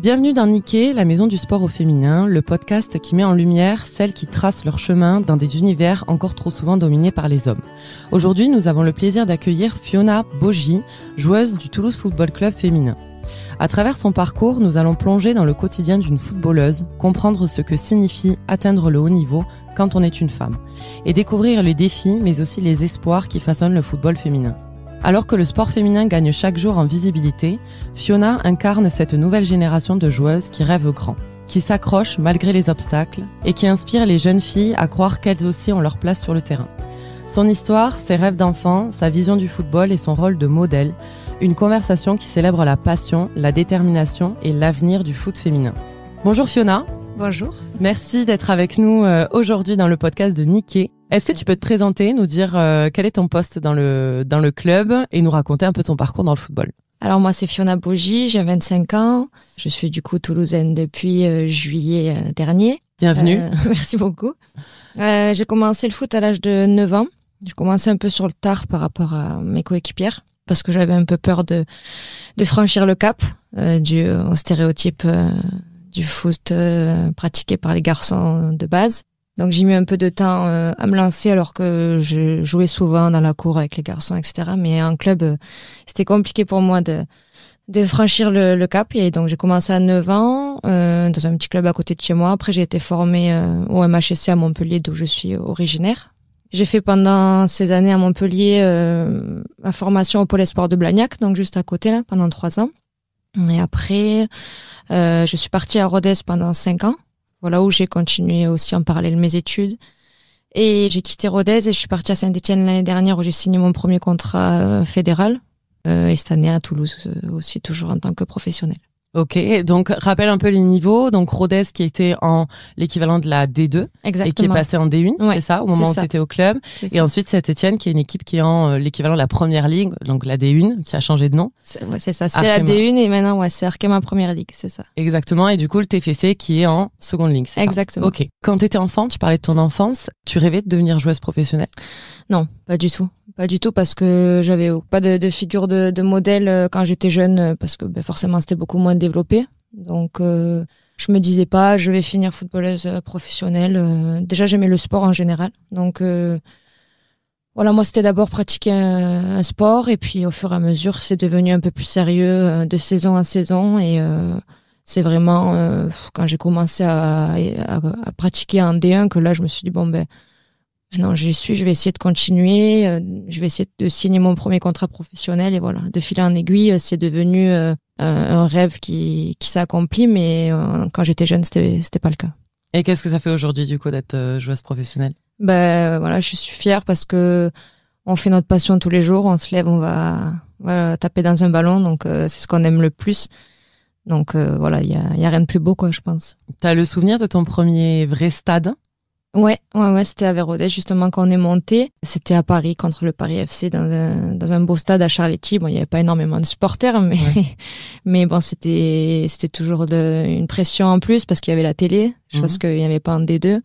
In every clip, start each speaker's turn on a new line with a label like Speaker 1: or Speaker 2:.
Speaker 1: Bienvenue dans Niké, la maison du sport au féminin, le podcast qui met en lumière celles qui tracent leur chemin dans des univers encore trop souvent dominés par les hommes. Aujourd'hui, nous avons le plaisir d'accueillir Fiona Bogi, joueuse du Toulouse Football Club féminin. À travers son parcours, nous allons plonger dans le quotidien d'une footballeuse, comprendre ce que signifie atteindre le haut niveau quand on est une femme, et découvrir les défis mais aussi les espoirs qui façonnent le football féminin. Alors que le sport féminin gagne chaque jour en visibilité, Fiona incarne cette nouvelle génération de joueuses qui rêvent grand, qui s'accrochent malgré les obstacles et qui inspirent les jeunes filles à croire qu'elles aussi ont leur place sur le terrain. Son histoire, ses rêves d'enfant, sa vision du football et son rôle de modèle, une conversation qui célèbre la passion, la détermination et l'avenir du foot féminin. Bonjour Fiona.
Speaker 2: Bonjour.
Speaker 1: Merci d'être avec nous aujourd'hui dans le podcast de Niké. Est-ce que tu peux te présenter, nous dire quel est ton poste dans le club et nous raconter un peu ton parcours dans le football?
Speaker 2: Alors moi c'est Fiona Bogi, j'ai 25 ans. Je suis du coup toulousaine depuis juillet dernier.
Speaker 1: Bienvenue.
Speaker 2: Merci beaucoup. J'ai commencé le foot à l'âge de 9 ans. J'ai commencé un peu sur le tard par rapport à mes coéquipières parce que j'avais un peu peur de franchir le cap dû au stéréotype du foot pratiqué par les garçons de base. Donc j'ai mis un peu de temps à me lancer alors que je jouais souvent dans la cour avec les garçons, etc. Mais en club, c'était compliqué pour moi de franchir le cap. Et donc j'ai commencé à 9 ans dans un petit club à côté de chez moi. Après j'ai été formée au MHSC à Montpellier d'où je suis originaire. J'ai fait pendant ces années à Montpellier ma formation au Pôle Espoir de Blagnac, donc juste à côté là, pendant 3 ans. Et après, je suis partie à Rodez pendant 5 ans. Voilà où j'ai continué aussi en parallèle mes études. Et j'ai quitté Rodez et je suis partie à Saint-Étienne l'année dernière où j'ai signé mon premier contrat fédéral. Et cette année à Toulouse aussi, toujours en tant que professionnelle.
Speaker 1: Ok, donc rappelle un peu les niveaux. Donc Rodez qui était en l'équivalent de la D2.
Speaker 2: Exactement.
Speaker 1: Et qui est passé en D1,
Speaker 2: ouais,
Speaker 1: c'est ça, au moment où tu étais au club. Et ensuite Saint-Étienne qui est une équipe qui est en l'équivalent de la première ligue, donc la D1, qui a changé de nom.
Speaker 2: C'est ça, c'était Arkema. La D1 et maintenant c'est Arkema Première Ligue, c'est ça.
Speaker 1: Exactement, et du coup le TFC qui est en seconde ligue, c'est
Speaker 2: Exactement.
Speaker 1: ça. Ok. Quand tu étais enfant, tu parlais de ton enfance, tu rêvais de devenir joueuse professionnelle?
Speaker 2: Non, pas du tout. Pas du tout parce que j'avais pas de figure de modèle quand j'étais jeune parce que forcément c'était beaucoup moins développé. Donc je me disais pas je vais finir footballeuse professionnelle. Déjà j'aimais le sport en général. Donc voilà, moi c'était d'abord pratiquer un sport et puis au fur et à mesure c'est devenu un peu plus sérieux de saison en saison et c'est vraiment quand j'ai commencé à pratiquer en D1 que là je me suis dit maintenant j'y suis, je vais essayer de continuer, je vais essayer de signer mon premier contrat professionnel et voilà, de fil en aiguille, c'est devenu un rêve qui s'accomplit, mais quand j'étais jeune, c'était pas le cas.
Speaker 1: Et qu'est-ce que ça fait aujourd'hui du coup d'être joueuse professionnelle?
Speaker 2: Voilà, je suis fière parce que on fait notre passion tous les jours, on se lève, on va taper dans un ballon, donc c'est ce qu'on aime le plus. Donc voilà, il y a rien de plus beau quoi, je pense.
Speaker 1: T'as le souvenir de ton premier vrai stade?
Speaker 2: Ouais, c'était à Rodez justement quand on est monté. C'était à Paris contre le Paris FC dans un beau stade à Charletti. Bon, il y avait pas énormément de supporters, mais ouais. Mais bon, c'était toujours une pression en plus parce qu'il y avait la télé, chose qu'il n'y avait pas en D2.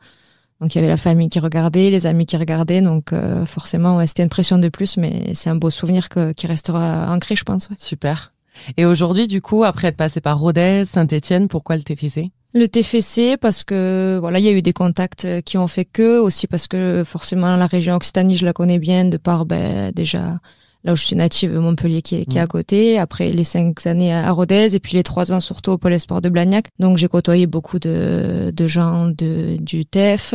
Speaker 2: Donc il y avait la famille qui regardait, les amis qui regardaient, donc forcément ouais, c'était une pression de plus, mais c'est un beau souvenir qui restera ancré, je pense. Ouais.
Speaker 1: Super. Et aujourd'hui, du coup, après être passé par Rodez, Saint-Étienne, pourquoi le TFC?
Speaker 2: Le TFC parce que voilà, il y a eu des contacts qui ont fait que, aussi parce que forcément la région Occitanie je la connais bien de par déjà là où je suis native, Montpellier qui est à côté, après les 5 années à Rodez et puis les 3 ans surtout au Pôle Espoir de Blagnac. Donc j'ai côtoyé beaucoup de gens du TEF.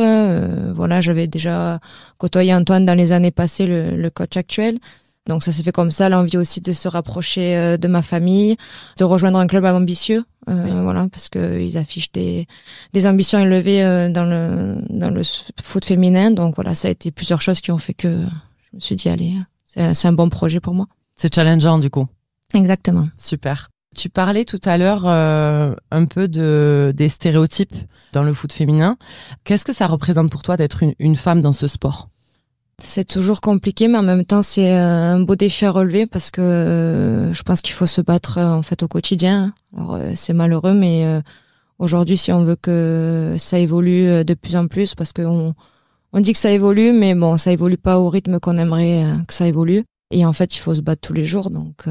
Speaker 2: Voilà, j'avais déjà côtoyé Antoine dans les années passées, le coach actuel. Donc ça s'est fait comme ça, l'envie aussi de se rapprocher de ma famille, de rejoindre un club ambitieux, voilà, parce que ils affichent des ambitions élevées dans le foot féminin. Donc voilà, ça a été plusieurs choses qui ont fait que je me suis dit allez, c'est un bon projet pour moi.
Speaker 1: C'est challengeant du coup.
Speaker 2: Exactement.
Speaker 1: Super. Tu parlais tout à l'heure un peu des stéréotypes dans le foot féminin. Qu'est-ce que ça représente pour toi d'être une femme dans ce sport?
Speaker 2: C'est toujours compliqué, mais en même temps, c'est un beau défi à relever parce que je pense qu'il faut se battre en fait au quotidien. Alors c'est malheureux, mais aujourd'hui, si on veut que ça évolue de plus en plus, parce qu'on dit que ça évolue, mais bon, ça évolue pas au rythme qu'on aimerait que ça évolue. Et en fait, il faut se battre tous les jours. Donc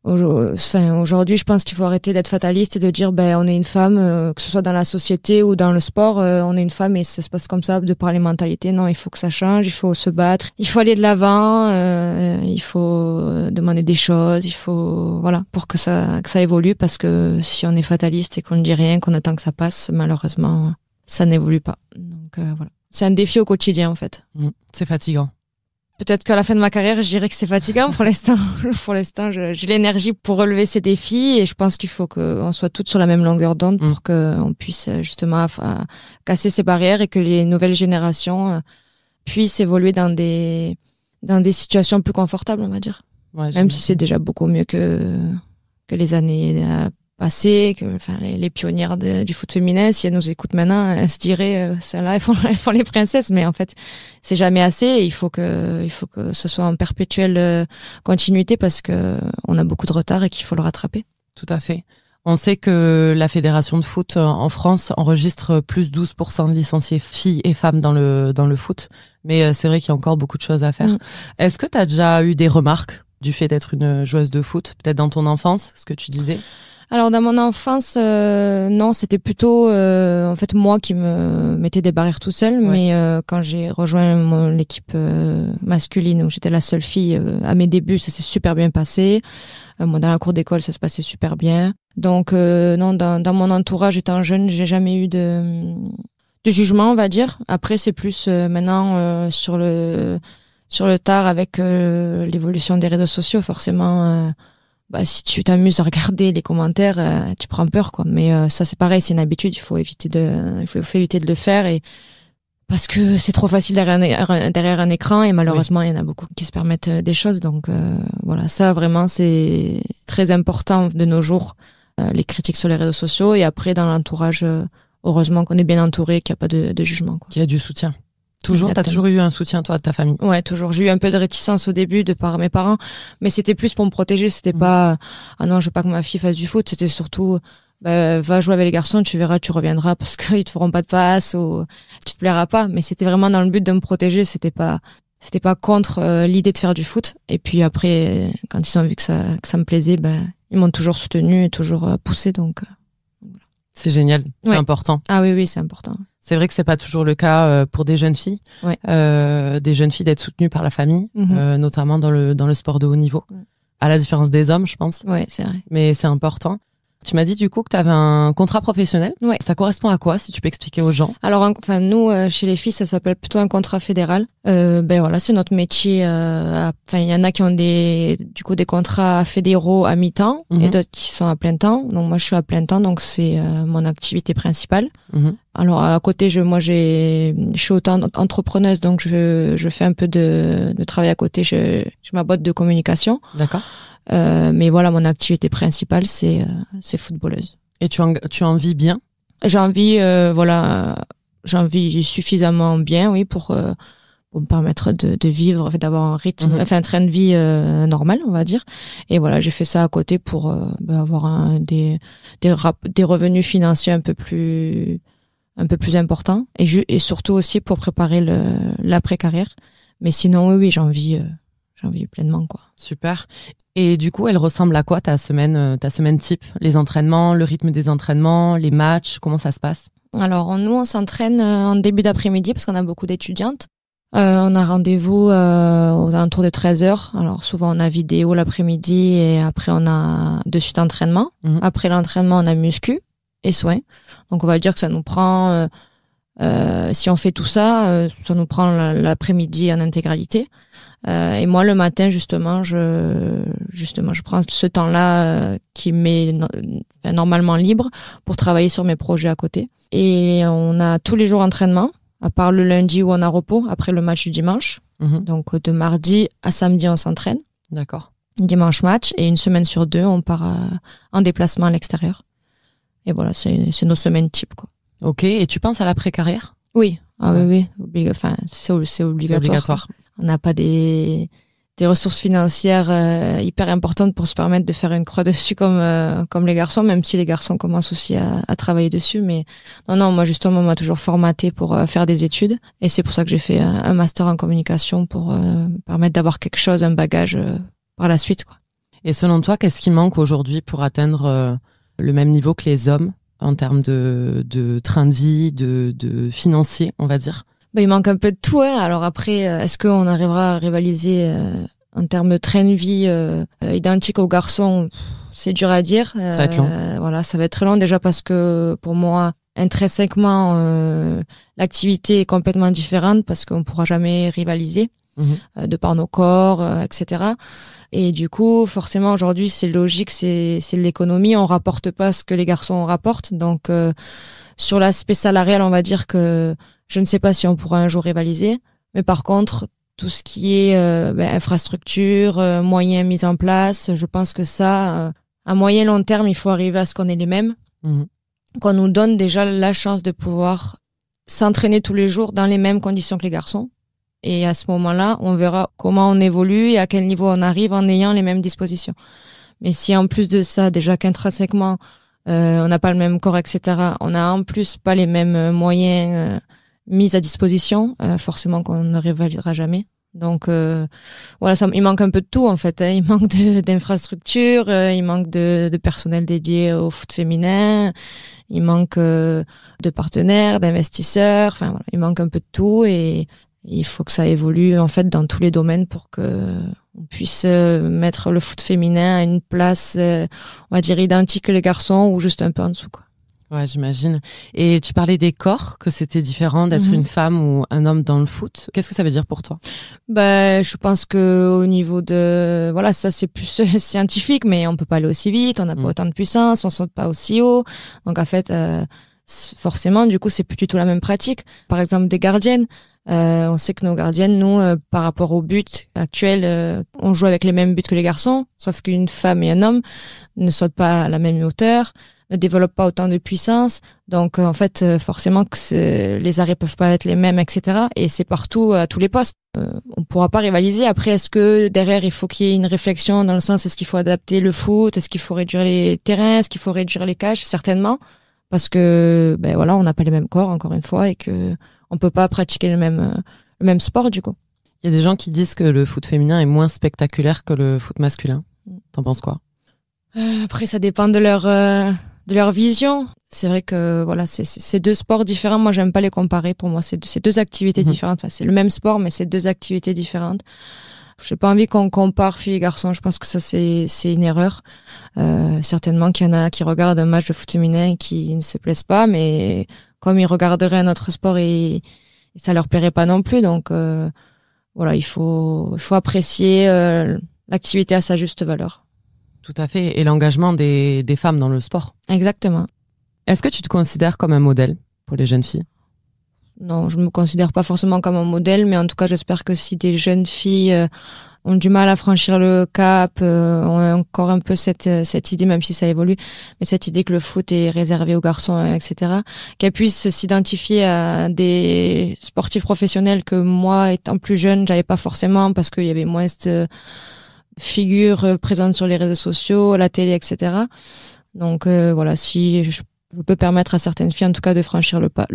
Speaker 2: Aujourd'hui, je pense qu'il faut arrêter d'être fataliste et de dire, on est une femme, que ce soit dans la société ou dans le sport, on est une femme et ça se passe comme ça de par les mentalités. Non, il faut que ça change, il faut se battre, il faut aller de l'avant, il faut demander des choses, il faut, voilà, pour que ça évolue, parce que si on est fataliste et qu'on ne dit rien, qu'on attend que ça passe, malheureusement, ça n'évolue pas. Donc, voilà. C'est un défi au quotidien, en fait.
Speaker 1: C'est fatigant.
Speaker 2: Peut-être qu'à la fin de ma carrière, je dirais que c'est fatigant. Pour l'instant, j'ai l'énergie pour relever ces défis et je pense qu'il faut qu'on soit toutes sur la même longueur d'onde pour qu'on puisse justement casser ces barrières et que les nouvelles générations puissent évoluer dans des situations plus confortables, on va dire.
Speaker 1: Ouais,
Speaker 2: même si c'est déjà beaucoup mieux que les années passées, les pionnières du foot féminin, si elles nous écoutent maintenant, elles se diraient, celles-là, elles font les princesses, mais en fait, c'est jamais assez et il faut que ce soit en perpétuelle continuité parce que on a beaucoup de retard et qu'il faut le rattraper.
Speaker 1: Tout à fait. On sait que la fédération de foot en France enregistre plus 12% de licenciés filles et femmes dans le foot, mais c'est vrai qu'il y a encore beaucoup de choses à faire. Est-ce que tu as déjà eu des remarques du fait d'être une joueuse de foot, peut-être dans ton enfance, ce que tu disais?
Speaker 2: Alors dans mon enfance, non, c'était plutôt en fait moi qui me mettais des barrières tout seul. Ouais. Mais quand j'ai rejoint l'équipe masculine où j'étais la seule fille à mes débuts, ça s'est super bien passé. Moi dans la cour d'école, ça se passait super bien. Donc non, dans mon entourage étant jeune, j'ai jamais eu de jugement, on va dire. Après c'est plus maintenant sur le tard avec l'évolution des réseaux sociaux, forcément. Si tu t'amuses à regarder les commentaires, tu prends peur, quoi. Mais ça, c'est pareil, c'est une habitude. Il faut éviter de le faire parce que c'est trop facile derrière un écran et malheureusement, il y en a beaucoup qui se permettent des choses. Donc voilà, ça vraiment, c'est très important de nos jours, les critiques sur les réseaux sociaux et après dans l'entourage, heureusement qu'on est bien entouré, qu'il n'y a pas de jugement, quoi.
Speaker 1: Qu'il y a du soutien. Toujours, t'as toujours eu un soutien, toi, de ta famille?
Speaker 2: Ouais, toujours. J'ai eu un peu de réticence au début de par mes parents, mais c'était plus pour me protéger. C'était pas, ah non, je veux pas que ma fille fasse du foot. C'était surtout, va jouer avec les garçons, tu verras, tu reviendras parce qu'ils te feront pas de passe ou tu te plairas pas. Mais c'était vraiment dans le but de me protéger. C'était pas contre l'idée de faire du foot. Et puis après, quand ils ont vu que ça me plaisait, ils m'ont toujours soutenu et toujours poussé. Donc, voilà.
Speaker 1: C'est génial. C'est important.
Speaker 2: Ah oui, c'est important.
Speaker 1: C'est vrai que c'est pas toujours le cas pour des jeunes filles, des jeunes filles d'être soutenues par la famille, notamment dans le sport de haut niveau. À la différence des hommes, je pense.
Speaker 2: Ouais, c'est vrai.
Speaker 1: Mais c'est important. Tu m'as dit du coup que tu avais un contrat professionnel.
Speaker 2: Ouais.
Speaker 1: Ça correspond à quoi, si tu peux expliquer aux gens?
Speaker 2: Alors, nous, chez les filles, ça s'appelle plutôt un contrat fédéral. Voilà, c'est notre métier. Il y en a qui ont des contrats fédéraux à mi-temps et d'autres qui sont à plein temps. Donc moi, je suis à plein temps, donc c'est mon activité principale. Alors à côté, je suis autant entrepreneuse, donc je fais un peu de travail à côté. J'ai ma boîte de communication.
Speaker 1: D'accord.
Speaker 2: Mais voilà, mon activité principale, c'est footballeuse.
Speaker 1: Et tu en vis bien?
Speaker 2: J'en vis suffisamment bien, oui, pour me permettre de vivre, d'avoir un rythme, un train de vie normal, on va dire. Et voilà, j'ai fait ça à côté pour avoir des revenus financiers un peu plus importants et surtout aussi pour préparer l'après-carrière. Mais sinon, oui, j'en vis pleinement, quoi.
Speaker 1: Super. Et du coup, elle ressemble à quoi ta semaine type? Les entraînements, le rythme des entraînements, les matchs, comment ça se passe? Alors,
Speaker 2: nous, on s'entraîne en début d'après-midi parce qu'on a beaucoup d'étudiantes. On a rendez-vous aux alentours de 13h. Alors, souvent, on a vidéo l'après-midi et après, on a de suite entraînement. Après l'entraînement, on a muscu et soins. Donc, on va dire que ça nous prend, si on fait tout ça, ça nous prend l'après-midi en intégralité. Et moi, le matin, justement, je prends ce temps-là qui m'est normalement libre pour travailler sur mes projets à côté. Et on a tous les jours entraînement, à part le lundi où on a repos après le match du dimanche. Donc de mardi à samedi, on s'entraîne.
Speaker 1: D'accord.
Speaker 2: Dimanche match et une semaine sur deux, on part en déplacement à l'extérieur. Et voilà, c'est nos semaines type, quoi.
Speaker 1: Ok. Et tu penses à l'après-carrière?
Speaker 2: Oui. Ah oui. C'est obligatoire. On n'a pas des ressources financières hyper importantes pour se permettre de faire une croix dessus comme les garçons, même si les garçons commencent aussi à travailler dessus. Mais non, moi justement, on m'a toujours formaté pour faire des études. Et c'est pour ça que j'ai fait un master en communication pour permettre d'avoir quelque chose, un bagage par la suite, quoi.
Speaker 1: Et selon toi, qu'est-ce qui manque aujourd'hui pour atteindre le même niveau que les hommes en termes de train de vie, de financier, on va dire?
Speaker 2: Il manque un peu de tout, hein. Alors après, est-ce qu'on arrivera à rivaliser en termes de train de vie identique aux garçons? C'est dur à dire.
Speaker 1: Ça va être long.
Speaker 2: Voilà, ça va être très long déjà parce que pour moi, intrinsèquement, l'activité est complètement différente parce qu'on ne pourra jamais rivaliser de par nos corps, etc. Et du coup, forcément, aujourd'hui, c'est logique, c'est de l'économie. On rapporte pas ce que les garçons rapportent. Donc, sur l'aspect salarial, on va dire que je ne sais pas si on pourra un jour rivaliser. Mais par contre, tout ce qui est infrastructure, moyens mis en place, je pense que ça, à moyen long terme, il faut arriver à ce qu'on ait les mêmes. Qu'on nous donne déjà la chance de pouvoir s'entraîner tous les jours dans les mêmes conditions que les garçons. Et à ce moment-là, on verra comment on évolue et à quel niveau on arrive en ayant les mêmes dispositions. Mais si en plus de ça, déjà qu'intrinsèquement, on n'a pas le même corps, etc., on a en plus pas les mêmes moyens mis à disposition, forcément qu'on ne rivalisera jamais. Donc voilà, il manque un peu de tout en fait. Il manque d'infrastructures, il manque de personnel dédié au foot féminin, il manque de partenaires, d'investisseurs. Enfin voilà, il manque un peu de tout et il faut que ça évolue en fait dans tous les domaines pour que on puisse mettre le foot féminin à une place, on va dire identique que les garçons ou juste un peu en dessous, quoi.
Speaker 1: Ouais, j'imagine. Et tu parlais des corps, que c'était différent d'être une femme ou un homme dans le foot. Qu'est-ce que ça veut dire pour toi?
Speaker 2: Je pense que au niveau de, voilà, ça c'est plus scientifique, mais on peut pas aller aussi vite, on n'a pas autant de puissance, on saute pas aussi haut. Donc en fait, forcément, du coup, c'est plus du tout la même pratique. Par exemple, des gardiennes. On sait que nos gardiennes, nous, par rapport au but actuel, on joue avec les mêmes buts que les garçons, sauf qu'une femme et un homme ne sautent pas à la même hauteur, ne développent pas autant de puissance. Donc, en fait, forcément que les arrêts peuvent pas être les mêmes, etc. Et c'est partout, à tous les postes. On pourra pas rivaliser. Après, est-ce que derrière, il faut qu'il y ait une réflexion dans le sens, est-ce qu'il faut adapter le foot? Est-ce qu'il faut réduire les terrains? Est-ce qu'il faut réduire les cages? Certainement. Parce que, voilà, on n'a pas les mêmes corps, encore une fois, et que on peut pas pratiquer le même sport, du coup.
Speaker 1: Il y a des gens qui disent que le foot féminin est moins spectaculaire que le foot masculin. T'en penses quoi?
Speaker 2: Après, ça dépend de leur vision. C'est vrai que voilà, c'est deux sports différents. Moi, j'aime pas les comparer. Pour moi, c'est deux activités différentes. Enfin, c'est le même sport, mais c'est deux activités différentes. J'ai pas envie qu'on compare filles et garçons. Je pense que ça, c'est une erreur. Certainement qu'il y en a qui regardent un match de foot féminin et qui ne se plaisent pas, mais comme ils regarderaient un autre sport et ça leur plairait pas non plus. Donc voilà, il faut apprécier l'activité à sa juste valeur.
Speaker 1: Tout à fait. Et l'engagement des femmes dans le sport.
Speaker 2: Exactement.
Speaker 1: Est-ce que tu te considères comme un modèle pour les jeunes filles?
Speaker 2: Non, je me considère pas forcément comme un modèle, mais en tout cas, j'espère que si des jeunes filles ont du mal à franchir le cap, ont encore un peu cette idée, même si ça évolue, mais cette idée que le foot est réservé aux garçons, etc., qu'elles puissent s'identifier à des sportifs professionnels que moi, étant plus jeune, j'avais pas forcément parce qu'il y avait moins de figures présentes sur les réseaux sociaux, la télé, etc. Donc voilà, si je peux permettre à certaines filles, en tout cas, de franchir le pas,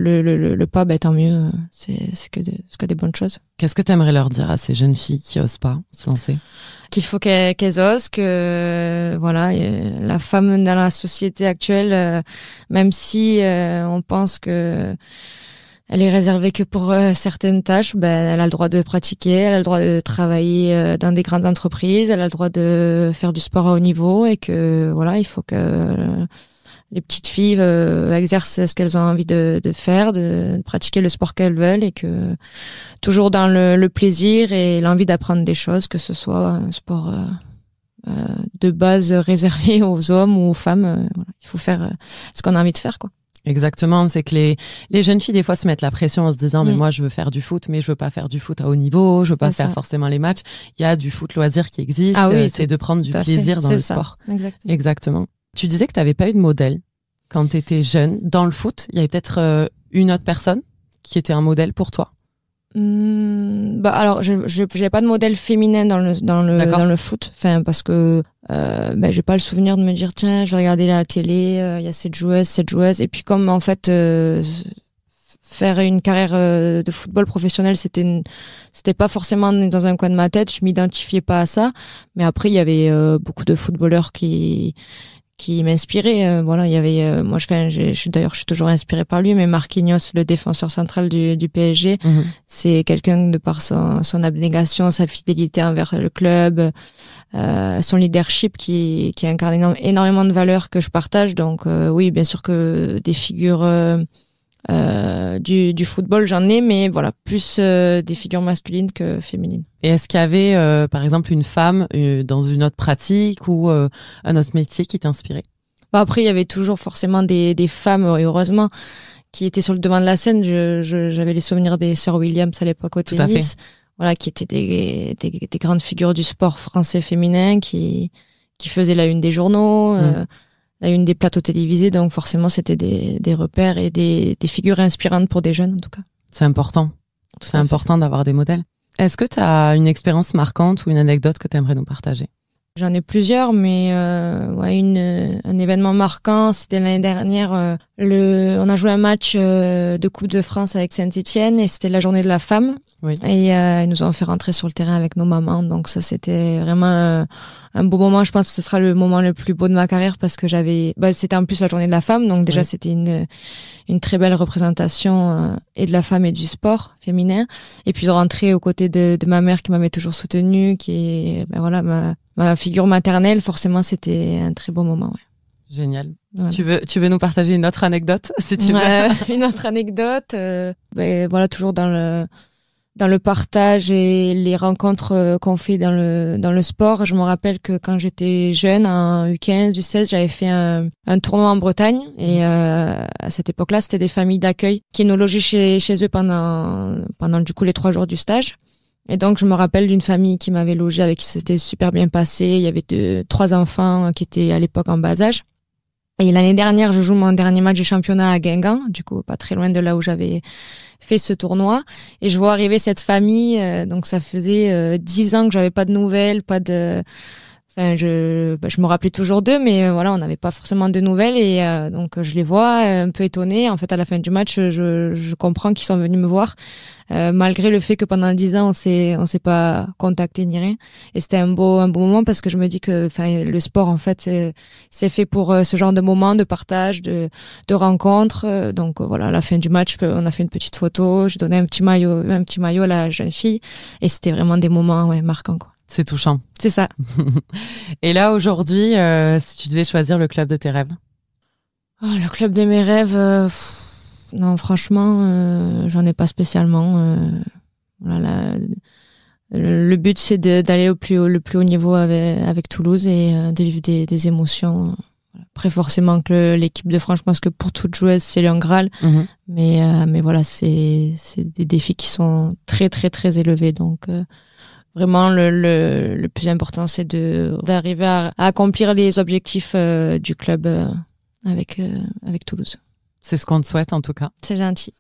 Speaker 2: tant mieux. C'est que des bonnes choses.
Speaker 1: Qu'est-ce que tu aimerais leur dire à ces jeunes filles qui osent pas se lancer?
Speaker 2: Qu'il faut qu'elles osent, que voilà, la femme dans la société actuelle, même si on pense que elle est réservée que pour certaines tâches, elle a le droit de pratiquer, elle a le droit de travailler dans des grandes entreprises, elle a le droit de faire du sport à haut niveau et que voilà, il faut que les petites filles exercent ce qu'elles ont envie de faire, de pratiquer le sport qu'elles veulent et que toujours dans le plaisir et l'envie d'apprendre des choses, que ce soit un sport de base réservé aux hommes ou aux femmes. Voilà. Il faut faire ce qu'on a envie de faire, quoi.
Speaker 1: Exactement, c'est que les jeunes filles des fois se mettent la pression en se disant mais moi je veux faire du foot mais je veux pas faire du foot à haut niveau, je veux pas faire forcément les matchs. Il y a du foot loisir qui existe, c'est de prendre du plaisir dans le sport. Exactement. Tu disais que tu n'avais pas eu de modèle quand tu étais jeune dans le foot. Il y avait peut-être une autre personne qui était un modèle pour toi?
Speaker 2: Alors, j'ai pas de modèle féminin dans le foot. Enfin, parce que j'ai pas le souvenir de me dire tiens, je vais regarder la télé, il y a cette joueuse. Et puis comme en fait, faire une carrière de football professionnel, c'était pas forcément dans un coin de ma tête. Je m'identifiais pas à ça. Mais après, il y avait beaucoup de footballeurs qui m'inspirait. Voilà, il y avait moi je suis toujours inspirée par lui, mais Marquinhos, le défenseur central du PSG, c'est quelqu'un de par son abnégation, sa fidélité envers le club, son leadership qui incarne énormément de valeurs que je partage. Donc oui, bien sûr que des figures du football j'en ai, mais voilà, plus des figures masculines que féminines.
Speaker 1: Et est-ce qu'il y avait par exemple une femme dans une autre pratique ou un autre métier qui t'inspirait?
Speaker 2: Après, il y avait toujours forcément des femmes, heureusement, qui étaient sur le devant de la scène. J'avais les souvenirs des sœurs Williams à l'époque au tennis.
Speaker 1: Tout à fait.
Speaker 2: Voilà, qui étaient des grandes figures du sport français féminin qui faisaient la une des journaux, la une des plateaux télévisés. Donc forcément, c'était des repères et des figures inspirantes pour des jeunes, en tout cas.
Speaker 1: C'est important. C'est important d'avoir des modèles. Est-ce que tu as une expérience marquante ou une anecdote que tu aimerais nous partager?
Speaker 2: J'en ai plusieurs, mais un événement marquant, c'était l'année dernière. On a joué un match de Coupe de France avec Saint-Étienne et c'était la journée de la femme.
Speaker 1: Oui.
Speaker 2: Et ils nous ont fait rentrer sur le terrain avec nos mamans. Donc ça, c'était vraiment un beau moment. Je pense que ce sera le moment le plus beau de ma carrière parce que c'était en plus la journée de la femme. Donc déjà, c'était une très belle représentation et de la femme et du sport féminin. Et puis de rentrer aux côtés de ma mère qui m'avait toujours soutenue, qui est, ma figure maternelle. Forcément, c'était un très beau moment, ouais.
Speaker 1: Génial.
Speaker 2: Voilà.
Speaker 1: Tu veux nous partager une autre anecdote, si tu veux?
Speaker 2: Une autre anecdote, voilà, toujours dans le partage et les rencontres qu'on fait dans le sport. Je me rappelle que quand j'étais jeune, en U15, U16, j'avais fait un tournoi en Bretagne et à cette époque-là, c'était des familles d'accueil qui nous logeaient chez eux pendant du coup les 3 jours du stage. Et donc, je me rappelle d'une famille qui m'avait logée, avec qui c'était super bien passé. Il y avait 3 enfants qui étaient à l'époque en bas âge. Et l'année dernière, je joue mon dernier match du championnat à Guingamp, du coup pas très loin de là où j'avais fait ce tournoi. Et je vois arriver cette famille, donc ça faisait 10 ans que j'avais pas de nouvelles, je me rappelais toujours d'eux, mais voilà, on n'avait pas forcément de nouvelles et donc je les vois un peu étonnés. En fait, à la fin du match, je comprends qu'ils sont venus me voir, malgré le fait que pendant 10 ans on s'est pas contacté ni rien. Et c'était un beau moment parce que je me dis que, le sport en fait c'est fait pour ce genre de moments de partage, de rencontres. Donc voilà, à la fin du match, on a fait une petite photo. J'ai donné un petit maillot à la jeune fille et c'était vraiment des moments marquants, quoi.
Speaker 1: C'est touchant.
Speaker 2: C'est ça.
Speaker 1: Et là, aujourd'hui, si tu devais choisir le club de tes rêves?
Speaker 2: Le club de mes rêves, non, franchement, j'en ai pas spécialement. Voilà, le but, c'est d'aller le plus haut niveau avec Toulouse et de vivre des émotions. Après, forcément que l'équipe de France, je pense que pour toute joueuse, c'est le Graal. Mais voilà, c'est des défis qui sont très, très, très élevés. Donc, vraiment, le plus important, c'est d'arriver à accomplir les objectifs du club avec Toulouse.
Speaker 1: C'est ce qu'on te souhaite, en tout cas.
Speaker 2: C'est gentil.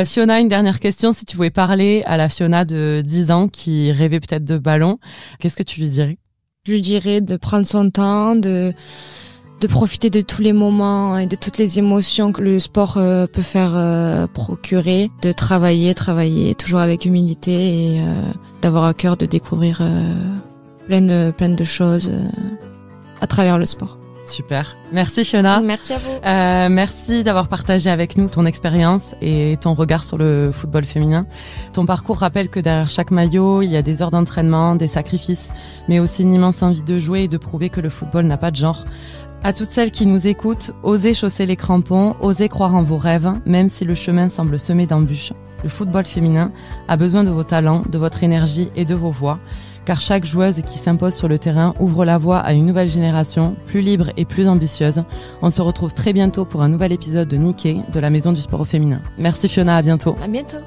Speaker 1: Fiona, une dernière question. Si tu pouvais parler à la Fiona de 10 ans qui rêvait peut-être de ballon, qu'est-ce que tu lui dirais?
Speaker 2: Je lui dirais de prendre son temps, de profiter de tous les moments et de toutes les émotions que le sport peut faire procurer, de travailler toujours avec humilité et d'avoir à cœur de découvrir plein de choses à travers le sport.
Speaker 1: Super. Merci Fiona.
Speaker 2: Merci à vous.
Speaker 1: Merci d'avoir partagé avec nous ton expérience et ton regard sur le football féminin. Ton parcours rappelle que derrière chaque maillot, il y a des heures d'entraînement, des sacrifices, mais aussi une immense envie de jouer et de prouver que le football n'a pas de genre. À toutes celles qui nous écoutent, osez chausser les crampons, osez croire en vos rêves, même si le chemin semble semé d'embûches. Le football féminin a besoin de vos talents, de votre énergie et de vos voix, car chaque joueuse qui s'impose sur le terrain ouvre la voie à une nouvelle génération, plus libre et plus ambitieuse. On se retrouve très bientôt pour un nouvel épisode de Nikkei, de la Maison du Sport au Féminin. Merci Fiona, à bientôt.
Speaker 2: À bientôt.